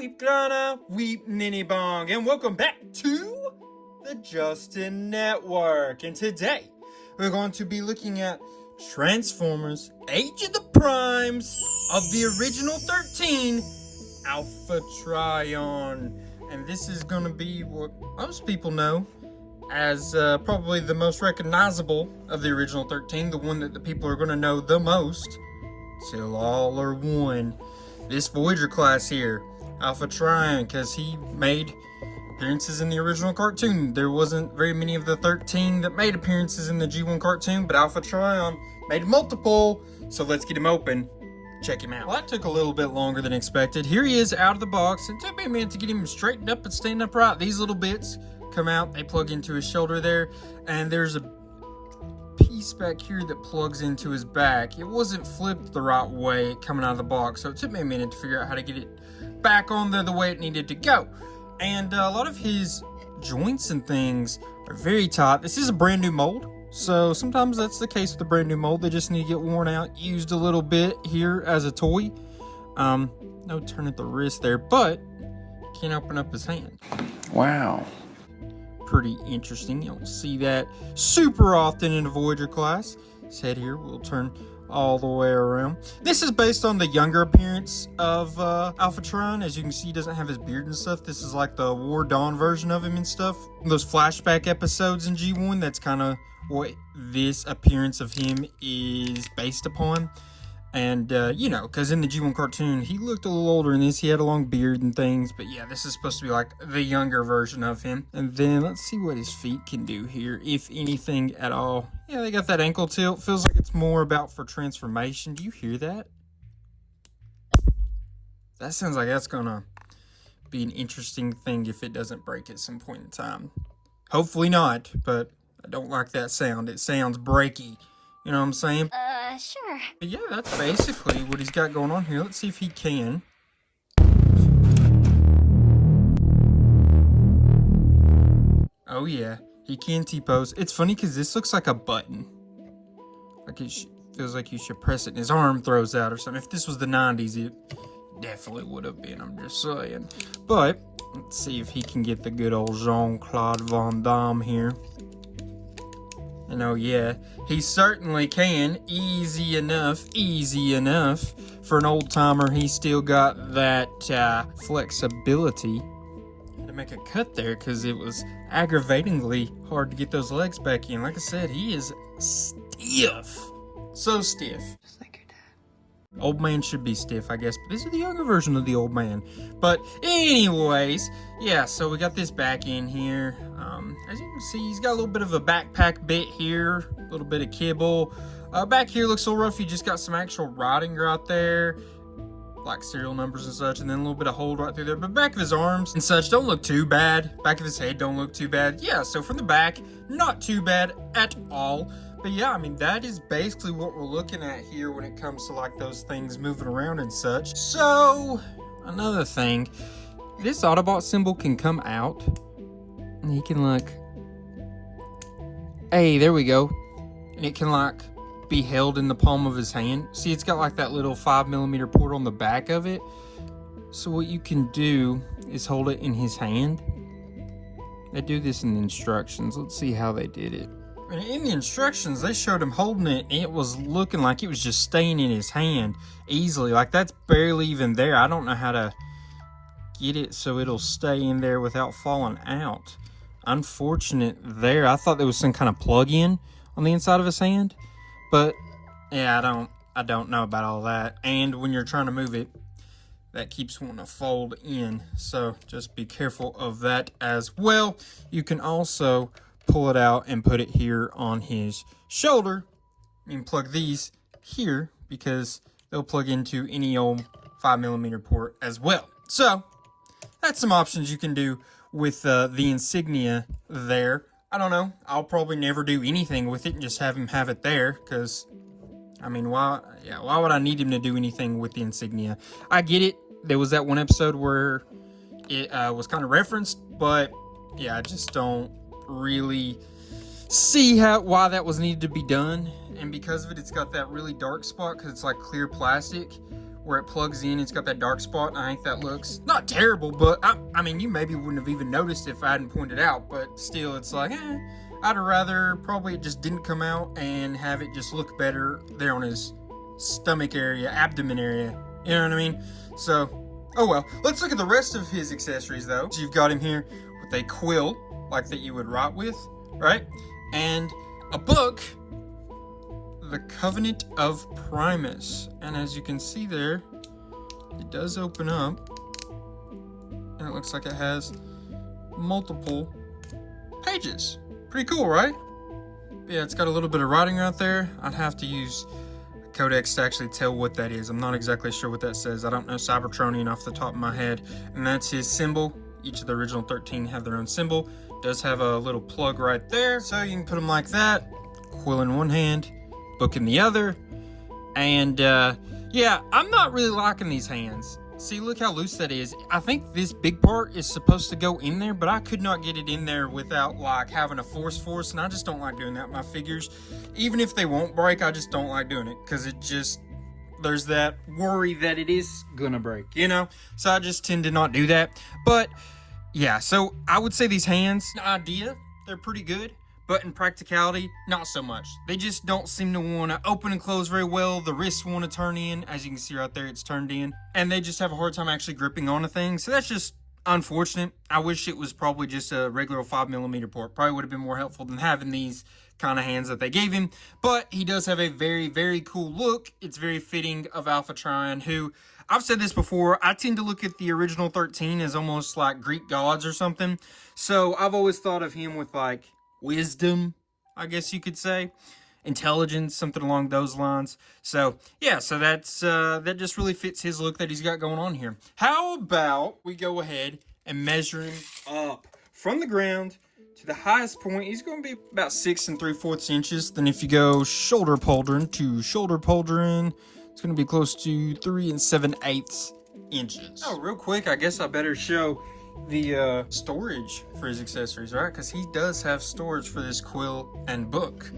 weep grana, weep ninny bong, and welcome back to the Justin Network. And today, we're going to be looking at Transformers Age of the Primes of the original 13, Alpha Trion. And this is going to be what most people know as probably the most recognizable of the original 13, the one that the people are going to know the most, till all are one. This Voyager class here, Alpha Trion, because he made appearances in the original cartoon. There wasn't very many of the 13 that made appearances in the G1 cartoon, but Alpha Trion made multiple, so let's get him open. Check him out. Well, that took a little bit longer than expected. Here he is out of the box. It took me a minute to get him straightened up and stand upright. These little bits come out, they plug into his shoulder there, and there's a piece back here that plugs into his back. It wasn't flipped the right way coming out of the box, so it took me a minute to figure out how to get it back on there the way it needed to go. And a lot of his joints and things are very tight. This is a brand new mold, so sometimes that's the case with a brand new mold. They just need to get worn out, used a little bit here as a toy. No turn at the wrist there, but can't open up his hand. Wow. Pretty interesting. You don't see that super often in a Voyager class. His head here will turn all the way around. This is based on the younger appearance of Alpha Trion. As you can see, he doesn't have his beard and stuff. This is like the War Dawn version of him and stuff. Those flashback episodes in G1, that's kind of what this appearance of him is based upon. And, you know, because in the G1 cartoon, he looked a little older in this. He had a long beard and things. But, yeah, this is supposed to be, like, the younger version of him. And then, let's see what his feet can do here, if anything at all. Yeah, they got that ankle tilt. Feels like it's more about for transformation. Do you hear that? That sounds like that's going to be an interesting thing if it doesn't break at some point in time. Hopefully not, but I don't like that sound. It sounds breaky. You know what I'm saying? Sure. But yeah, that's basically what he's got going on here. Let's see if he can. Oh yeah, he can T-pose. It's funny because this looks like a button. Like it feels like you should press it and his arm throws out or something. If this was the 90s, it definitely would have been, I'm just saying. But, let's see if he can get the good old Jean-Claude Van Damme here. And oh yeah, he certainly can. Easy enough. For an old timer, he still got that flexibility. Had to make a cut there because it was aggravatingly hard to get those legs back in. Like I said, he is stiff. So stiff. Just like your dad. Old man should be stiff, I guess, but this is the younger version of the old man. But anyways, yeah, so we got this back in here. As you can see, he's got a little bit of a backpack bit here, a little bit of kibble. Back here looks a little rough. You just got some actual writing right there, like serial numbers and such, and then a little bit of hold right through there. But back of his arms and such don't look too bad. Back of his head don't look too bad. Yeah, so from the back, not too bad at all. But yeah, I mean, that is basically what we're looking at here when it comes to like those things moving around and such. So, another thing, this Autobot symbol can come out. And he can like, hey, there we go. And it can like be held in the palm of his hand. See, it's got like that little 5mm port on the back of it. So what you can do is hold it in his hand. They do this in the instructions. Let's see how they did it. And in the instructions, they showed him holding it, and it was looking like it was just staying in his hand easily. Like that's barely even there. I don't know how to get it so it'll stay in there without falling out. Unfortunate there. I thought there was some kind of plug-in on the inside of his hand, but yeah, I don't know about all that. And when you're trying to move it, that keeps wanting to fold in, so just be careful of that as well. You can also pull it out and put it here on his shoulder. You can plug these here because they'll plug into any old 5mm port as well. So that's some options you can do with the insignia there. I don't know. I'll probably never do anything with it and just have him have it there because, I mean, why would I need him to do anything with the insignia? I get it. There was that one episode where it was kind of referenced, but yeah, I just don't really see why that was needed to be done. And because of it, it's got that really dark spot because it's like clear plastic, where it plugs in. It's got that dark spot, and I think that looks not terrible, but I mean, you maybe wouldn't have even noticed if I hadn't pointed out, but still, it's like, I'd rather probably it just didn't come out and have it just look better there on his stomach area, abdomen area, you know what I mean? So, oh well. Let's look at the rest of his accessories, though. So you've got him here with a quill, like that you would write with, right? And a book, The Covenant of Primus. And as you can see there, it does open up, and it looks like it has multiple pages. Pretty cool, right? Yeah, it's got a little bit of writing right there. I'd have to use a codex to actually tell what that is. I'm not exactly sure what that says. I don't know Cybertronian off the top of my head. And that's his symbol. Each of the original 13 have their own symbol. Does have a little plug right there, so you can put them like that. Quill in one hand, book in the other. And yeah, I'm not really liking these hands. See, look how loose that is. I think this big part is supposed to go in there, but I could not get it in there without like having a force, and I just don't like doing that with my figures. Even if they won't break, I just don't like doing it, because it just, there's that worry that it is gonna break, you know? So I just tend to not do that. But yeah, so I would say these hands, idea, they're pretty good. But in practicality, not so much. They just don't seem to want to open and close very well. The wrists want to turn in. As you can see right there, it's turned in. And they just have a hard time actually gripping onto things. So that's just unfortunate. I wish it was probably just a regular 5mm port. Probably would have been more helpful than having these kind of hands that they gave him. But he does have a very, very cool look. It's very fitting of Alpha Trion, who, I've said this before, I tend to look at the original 13 as almost like Greek gods or something. So I've always thought of him with like wisdom, I guess you could say, intelligence, something along those lines. So yeah, so that's that just really fits his look that he's got going on here. How about we go ahead and measure him up from the ground to the highest point? He's going to be about 6 3/4 inches. Then if you go shoulder pauldron to shoulder pauldron, it's going to be close to 3 7/8 inches. Oh, real quick, I guess I better show the storage for his accessories, right? Because he does have storage for this quill and book.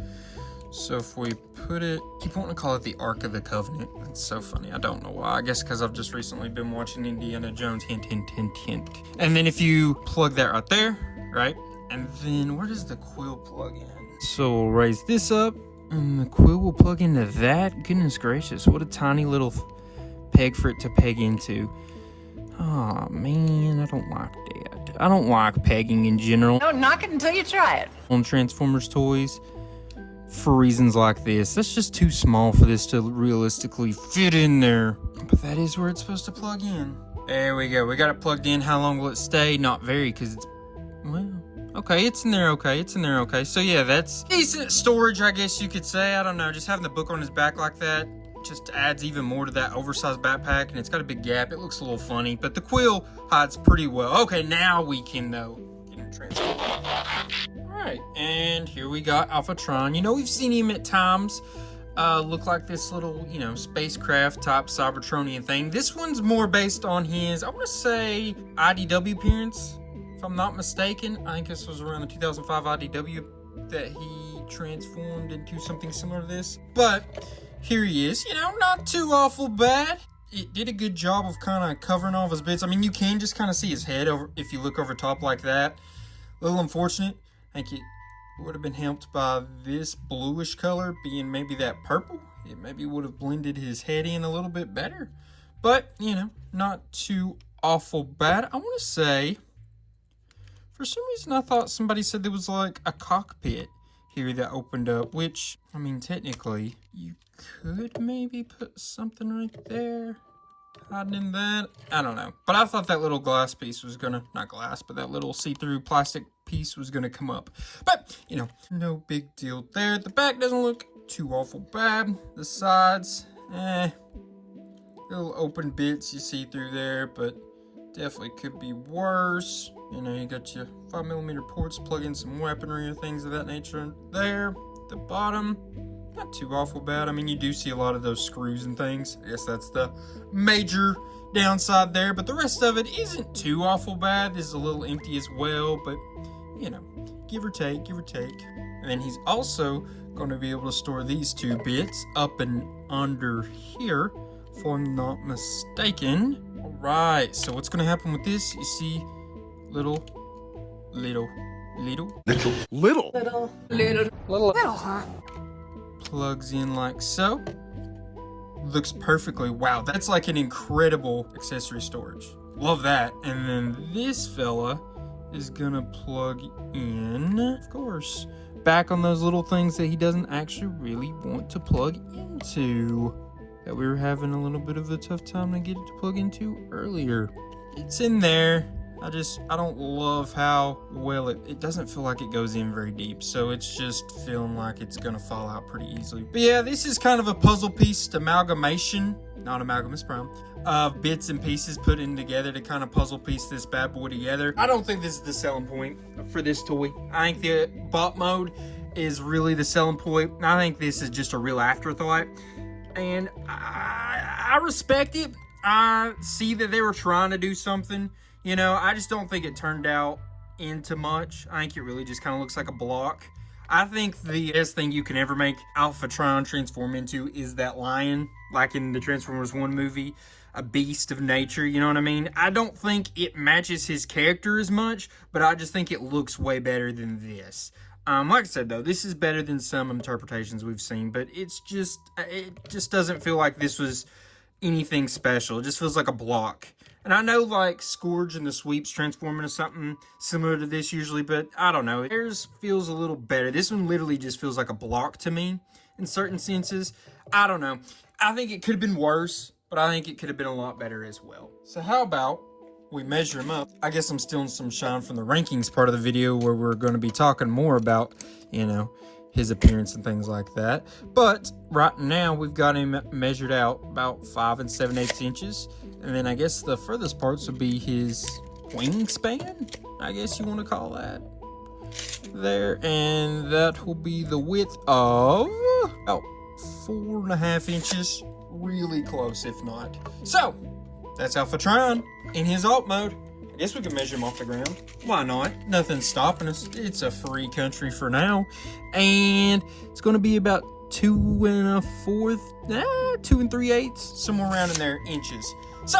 So if we put it, keep wanting to call it the Ark of the Covenant. It's so funny. I don't know why. I guess because I've just recently been watching Indiana Jones. Hint, hint, hint, hint. And then if you plug that right there, right? And then where does the quill plug in? So we'll raise this up, and the quill will plug into that. Goodness gracious, what a tiny little peg for it to peg into. Oh man, I don't like that. I don't like pegging in general. Don't knock it until you try it. On Transformers toys, for reasons like this. That's just too small for this to realistically fit in there. But that is where it's supposed to plug in. There we go. We got it plugged in. How long will it stay? Not very, because it's, well, okay, it's in there okay. It's in there okay. So yeah, that's decent storage, I guess you could say. I don't know, just having the book on his back like that just adds even more to that oversized backpack, and it's got a big gap. It looks a little funny, but the quill hides pretty well. Okay, now we can though get him transformed. Alright, and here we got Alpha Trion. You know, we've seen him at times look like this little, you know, spacecraft type Cybertronian thing. This one's more based on his, I want to say, IDW appearance, if I'm not mistaken. I think this was around the 2005 IDW that he transformed into something similar to this. But here he is, you know, not too awful bad. It did a good job of kind of covering all of his bits. I mean, you can just kind of see his head over if you look over top like that. A little unfortunate. I think it would have been helped by this bluish color being maybe that purple. It maybe would have blended his head in a little bit better. But, you know, not too awful bad. I want to say, for some reason I thought somebody said there was like a cockpit here that opened up, which, I mean, technically, you could maybe put something right there, hiding in that. I don't know. But I thought that little glass piece was gonna, not glass, but that little see-through plastic piece was gonna come up. But, you know, no big deal there. The back doesn't look too awful bad. The sides, little open bits you see through there, but definitely could be worse. You know, you got your 5mm ports, plug in some weaponry or things of that nature there. The bottom, not too awful bad. I mean, you do see a lot of those screws and things. I guess that's the major downside there, but the rest of it isn't too awful bad. This is a little empty as well, but, you know, give or take, give or take. And then he's also going to be able to store these two bits up and under here if I'm not mistaken. All right, so what's gonna happen with this? You see, little, huh? plugs in like so. Looks perfectly. Wow, that's like an incredible accessory storage. Love that. And then this fella is gonna plug in, of course, back on those little things that he doesn't actually really want to plug into, that we were having a little bit of a tough time to get it to plug into earlier. It's in there. I don't love how well it doesn't feel like it goes in very deep, so it's just feeling like it's gonna fall out pretty easily. But yeah, this is kind of a puzzle piece amalgamation, not Amalgamus Prime, of bits and pieces put in together to kind of puzzle piece this bad boy together. I don't think this is the selling point for this toy. I think the bot mode is really the selling point. I think this is just a real afterthought, and I respect it. I see that they were trying to do something. You know, I just don't think it turned out into much. I think it really just kind of looks like a block. I think the best thing you can ever make Alpha Trion transform into is that lion, like in the Transformers 1 movie, a beast of nature, you know what I mean? I don't think it matches his character as much, but I just think it looks way better than this. Like I said, though, this is better than some interpretations we've seen, but it just doesn't feel like this was anything special. It just feels like a block. And I know, like, Scourge and the Sweeps transform into something similar to this usually, but I don't know. Theirs feels a little better. This one literally just feels like a block to me in certain senses. I don't know. I think it could have been worse, but I think it could have been a lot better as well. So how about we measure him up? I guess I'm stealing some shine from the rankings part of the video where we're going to be talking more about, you know, his appearance and things like that. But right now we've got him measured out about 5 7/8 inches. And then I guess the furthest parts would be his wingspan, I guess you want to call that. There, and that will be the width of about 4.5 inches. Really close, if not. So, that's Alpha Trion in his alt mode. I guess we can measure him off the ground. Why not? Nothing's stopping us. It's a free country for now. And it's going to be about 2 3/8, somewhere around in there, inches. So,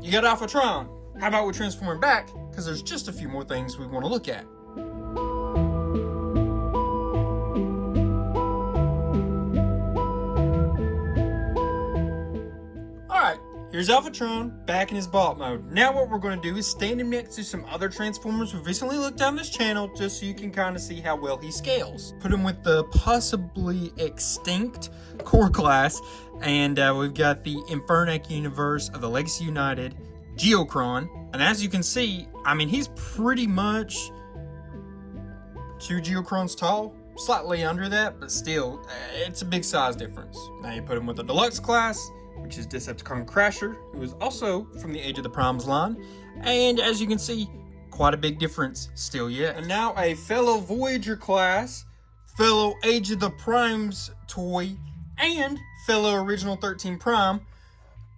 you got Alpha Trion. How about we transform him back? Because there's just a few more things we want to look at. Alright, here's Alpha Trion back in his bot mode. Now what we're going to do is stand him next to some other Transformers we've recently looked on this channel, just so you can kind of see how well he scales. Put him with the possibly extinct core class, and we've got the Infernac universe of the Legacy United Geocron. And as you can see, I mean, he's pretty much 2 Geocrons tall, slightly under that, but still, it's a big size difference. Now you put him with the Deluxe class, which is Decepticon Crasher, who is also from the Age of the Primes line. And as you can see, quite a big difference still yet. And now a fellow Voyager class, fellow Age of the Primes toy, and fellow Original 13 Prime,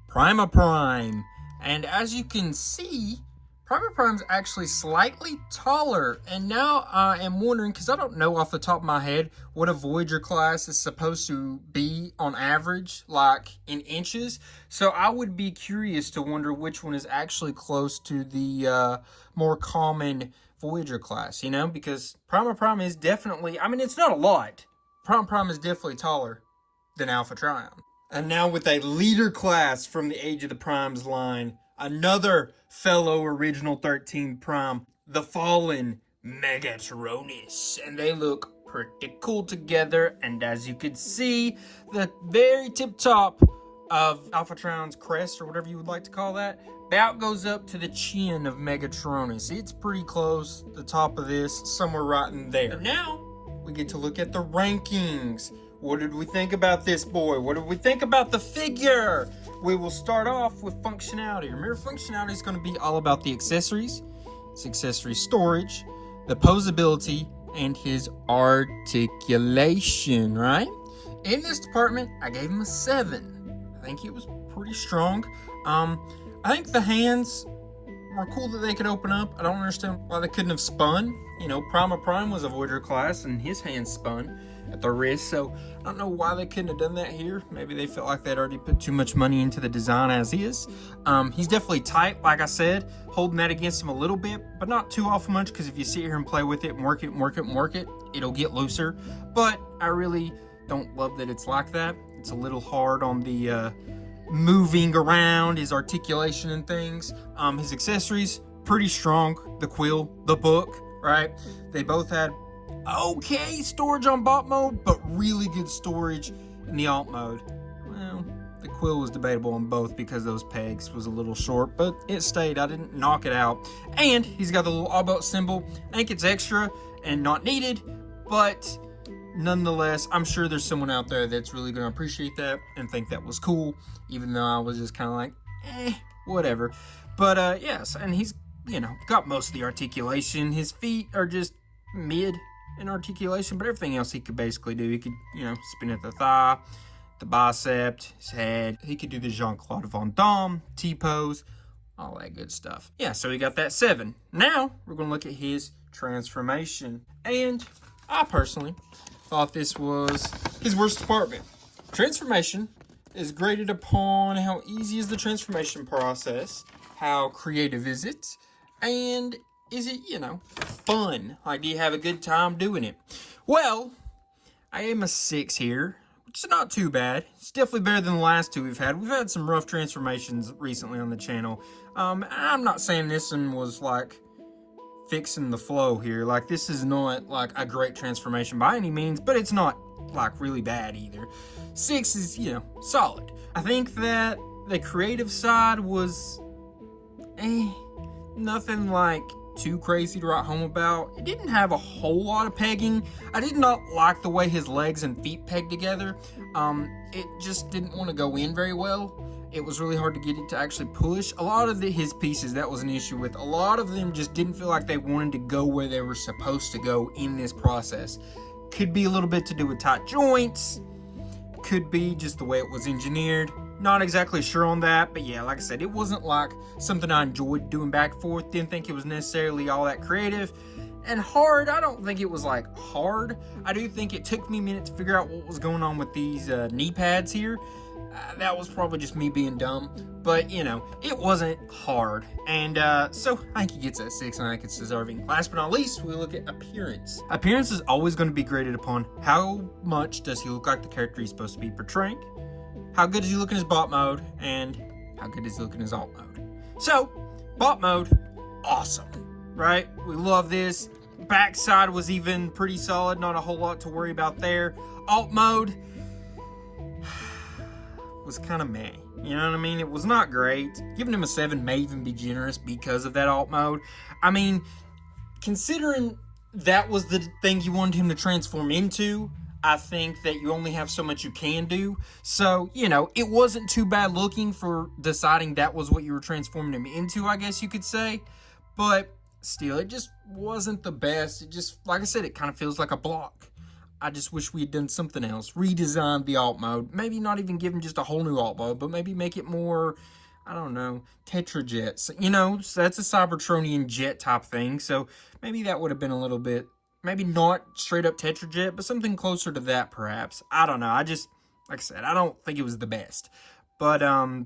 Prima Prime. And as you can see, Prima Prime's actually slightly taller. And now I am wondering, because I don't know off the top of my head what a Voyager class is supposed to be on average, like in inches. So I would be curious to wonder which one is actually close to the more common Voyager class, you know? Because Prima Prime is definitely, I mean, it's not a lot. Prima Prime is definitely taller than Alpha Trion. And now with a leader class from the Age of the Primes line, another fellow Original 13 Prime, the Fallen Megatronus. And they look pretty cool together. And as you can see, the very tip top of Alpha Trion's crest, or whatever you would like to call that, about goes up to the chin of Megatronus. It's pretty close, the top of this, somewhere right in there. And now, we get to look at the rankings. What did we think about this boy? What did we think about the figure? We will start off with functionality. Remember, functionality is going to be all about the accessories, its accessory storage, the posability, and his articulation, right? In this department, I gave him a 7. I think it was pretty strong. I think the hands more cool that they could open up. I don't understand why they couldn't have spun. You know, Prime of Prime was a Voyager class, and his hand spun at the wrist, so I don't know why they couldn't have done that here. Maybe they felt like they'd already put too much money into the design as is. He's definitely tight, like I said, holding that against him a little bit, but not too awful much, because if you sit here and play with it and work it, it'll get looser. But I really don't love that it's like that. It's a little hard on the moving around, his articulation and things. His accessories, pretty strong. The quill, the book, right? They both had okay storage on bot mode, but really good storage in the alt mode. Well, the quill was debatable on both because those pegs was a little short, but it stayed. I didn't knock it out. And he's got the little all-belt symbol. I think it's extra and not needed, but nonetheless, I'm sure there's someone out there that's really going to appreciate that and think that was cool, even though I was just kind of like, whatever. But yes, and he's, you know, got most of the articulation. His feet are just mid in articulation, but everything else he could basically do. He could, you know, spin at the thigh, the bicep, his head. He could do the Jean-Claude Van Damme, T-pose, all that good stuff. Yeah, so he got that 7. Now, we're going to look at his transformation. And I personally thought this was his worst department. Transformation is graded upon how easy is the transformation process, how creative is it, and is it, you know, fun? Like, do you have a good time doing it? Well, I am a 6 here, which is not too bad. It's definitely better than the last 2 we've had. We've had some rough transformations recently on the channel. I'm not saying this one was, like, fixing the flow here. Like, this is not, like, a great transformation by any means, but it's not, like, really bad either. 6 is, you know, solid. I think that the creative side was, nothing, like, too crazy to write home about. It didn't have a whole lot of pegging. I did not like the way his legs and feet pegged together. It just didn't want to go in very well. It was really hard to get it to actually push. A lot of his pieces, that was an issue with. A lot of them just didn't feel like they wanted to go where they were supposed to go in this process. Could be a little bit to do with tight joints. Could be just the way it was engineered. Not exactly sure on that, but yeah, like I said, it wasn't like something I enjoyed doing back and forth. Didn't think it was necessarily all that creative. And hard, I don't think it was like hard. I do think it took me a minute to figure out what was going on with these knee pads here. That was probably just me being dumb, but you know, it wasn't hard. And so I think he gets that 6, and I think it's deserving. Last but not least, we look at appearance. Appearance is always going to be graded upon how much does he look like the character he's supposed to be portraying, how good does he look in his bot mode, and how good does he look in his alt mode. So, bot mode, awesome, right? We love this. Backside was even pretty solid, not a whole lot to worry about there. Alt mode was kind of meh, you know what I mean? It was not great. Giving him a 7 may even be generous because of that alt mode. I mean, considering that was the thing you wanted him to transform into, I think that you only have so much you can do. So, you know, it wasn't too bad looking for deciding that was what you were transforming him into, I guess you could say. But still, it just wasn't the best. It just, like I said, it kind of feels like a block. I just wish we had done something else. Redesigned the alt mode. Maybe not even give him just a whole new alt mode, but maybe make it more, I don't know, Tetrajets. You know, so that's a Cybertronian jet type thing. So maybe that would have been a little bit, maybe not straight up Tetrajet, but something closer to that perhaps. I don't know. I just, like I said, I don't think it was the best. But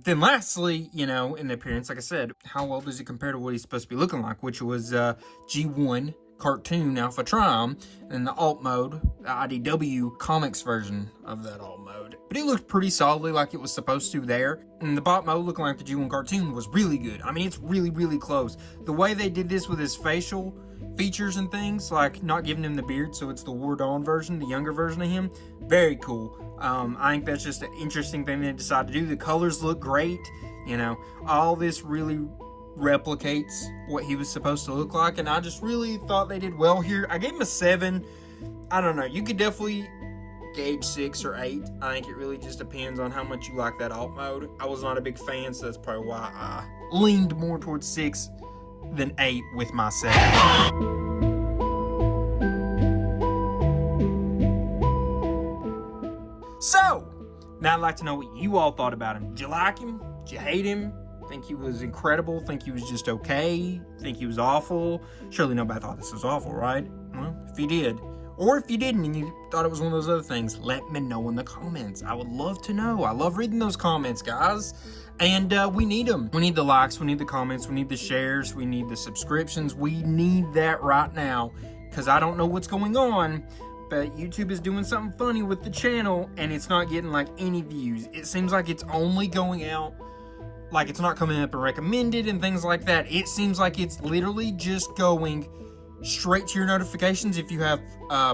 then lastly, you know, in the appearance, like I said, how well does he compare to what he's supposed to be looking like, which was G1 cartoon Alpha Trion, and the alt mode, the IDW comics version of that alt mode. But it looked pretty solidly like it was supposed to there. And the bot mode looking like the G1 cartoon was really good. I mean, it's really, really close. The way they did this with his facial features and things, like not giving him the beard, so it's the War Dawn version, the younger version of him, very cool. I think that's just an interesting thing they decided to do. The colors look great. You know, all this really replicates what he was supposed to look like, and I just really thought they did well here. I gave him a 7. I don't know, you could definitely gauge 6 or 8. I think it really just depends on how much you like that alt mode. I was not a big fan, so that's probably why I leaned more towards 6 than 8 with my 7. So now I'd like to know what you all thought about him. Did you like him? Did you hate him? think he was incredible, think he was just okay, think he was awful. Surely nobody thought this was awful, right? Well, if you did, or if you didn't and you thought it was one of those other things, let me know in the comments. I would love to know. I love reading those comments, guys. And we need them. We need the likes, we need the comments, we need the shares, we need the subscriptions. We need that right now, because I don't know what's going on, but YouTube is doing something funny with the channel and it's not getting like any views. It seems like it's only going out, like it's not coming up and recommended and things like that. It seems like it's literally just going straight to your notifications if you have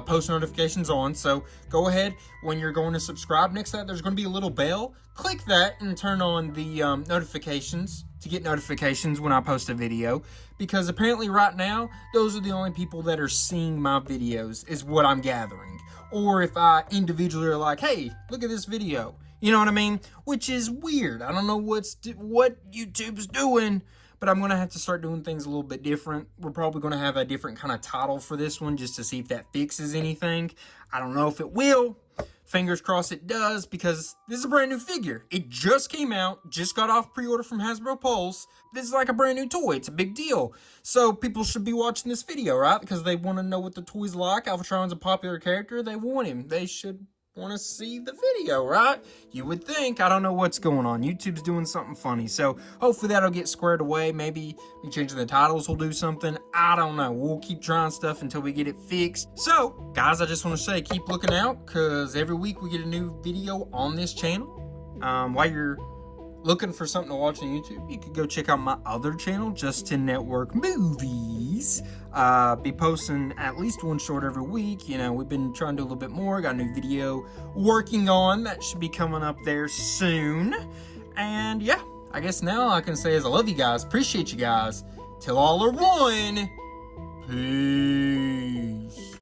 post notifications on. So go ahead, when you're going to subscribe, next to that there's going to be a little bell. Click that and turn on the notifications to get notifications when I post a video, because apparently right now those are the only people that are seeing my videos, is what I'm gathering. Or if I individually are like, hey, look at this video, you know what I mean? Which is weird. I don't know what YouTube's doing, but I'm going to have to start doing things a little bit different. We're probably going to have a different kind of title for this one just to see if that fixes anything. I don't know if it will. Fingers crossed it does, because this is a brand new figure. It just came out, just got off pre-order from Hasbro Pulse. This is like a brand new toy. It's a big deal. So people should be watching this video, right? Because they want to know what the toy's like. Alpha Trion's a popular character. They want him. They should want to see the video, right? You would think. I don't know what's going on. YouTube's doing something funny, so hopefully that'll get squared away. Maybe me changing the titles will do something. I don't know. We'll keep trying stuff until we get it fixed. So guys, I just want to say, keep looking out, because every week we get a new video on this channel. While you're looking for something to watch on YouTube, you could go check out my other channel, Justin Network Movies. Be posting at least one short every week. You know, we've been trying to do a little bit more. Got a new video working on that should be coming up there soon. And yeah, I guess now all I can say is I love you guys, appreciate you guys. Till all are one, peace.